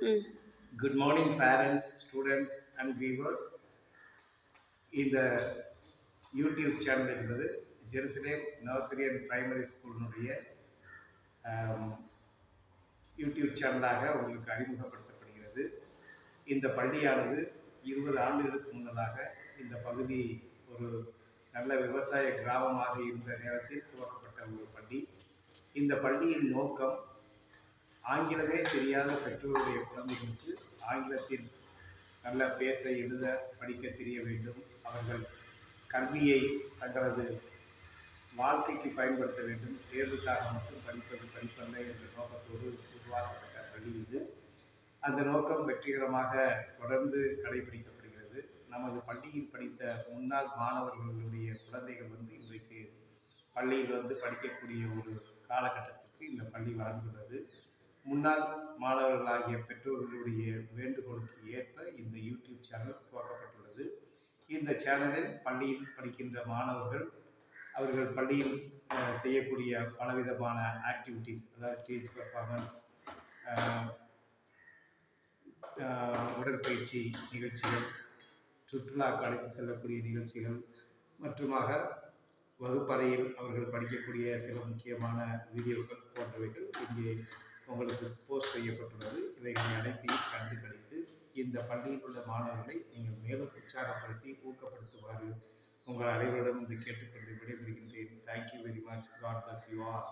ம். Good morning, parents, students, and viewers. இந்த YouTube channel என்பது ஜெருசலேம் நர்சரி அண்ட் பிரைமரி ஸ்கூலினுடைய யூடியூப் சேனலாக உங்களுக்கு அறிமுகப்படுத்தப்படுகிறது. இந்த பள்ளியானது 20 ஆண்டுகளுக்கு முன்னதாக இந்த பகுதி ஒரு நல்ல விவசாய கிராமமாக இருந்த நேரத்தில் துவக்கப்பட்ட ஒரு பள்ளி. இந்த பள்ளியின் நோக்கம் ஆங்கிலமே தெரியாத பெற்றோருடைய குழந்தைகளுக்கு ஆங்கிலத்தில் நல்ல பேச எழுத படிக்க தெரிய வேண்டும். அவர்கள் கல்வியை தங்களது வாழ்க்கைக்கு பயன்படுத்த வேண்டும். தேர்வுக்காக மட்டும் படிப்பல்ல என்ற நோக்கத்தோடு உருவாக்கப்பட்ட பள்ளி இது. அந்த நோக்கம் வெற்றிகரமாக தொடர்ந்து கடைபிடிக்கப்படுகிறது. நமது பள்ளியில் படித்த முன்னாள் மாணவர்களுடைய குழந்தைகள் இன்றைக்கு பள்ளியில் படிக்கக்கூடிய ஒரு காலகட்டத்திற்கு இந்த பள்ளி வளர்ந்துள்ளது. முன்னாள் மாணவர்களாகிய பெற்றோர்களுடைய வேண்டுகோளுக்கு ஏற்ப இந்த யூடியூப் சேனல் துவக்கப்பட்டுள்ளது. இந்த சேனலில் பள்ளியில் படிக்கின்ற மாணவர்கள் அவர்கள் பள்ளியில் செய்யக்கூடிய பலவிதமான ஆக்டிவிட்டீஸ், அதாவது ஸ்டேஜ் பெர்ஃபார்மன்ஸ், உடற்பயிற்சி நிகழ்ச்சிகள், சுற்றுலாக்கு அழைத்து செல்லக்கூடிய நிகழ்ச்சிகள் மற்றுமாக வகுப்பறையில் அவர்கள் படிக்கக்கூடிய சில முக்கியமான வீடியோக்கள் போன்றவைகள் இங்கே உங்களுக்கு போஸ்ட் செய்யப்பட்டுள்ளது. இவைகளை அனைத்தையும் கண்டு கழித்து இந்த பள்ளியில் உள்ள மாணவர்களை நீங்கள் மேலும் உற்சாகப்படுத்தி ஊக்கப்படுத்துமாறு உங்கள் அனைவரிடம் கேட்டுக்கொண்டு விடைபெறுகின்றேன். Thank you very much. God bless you all.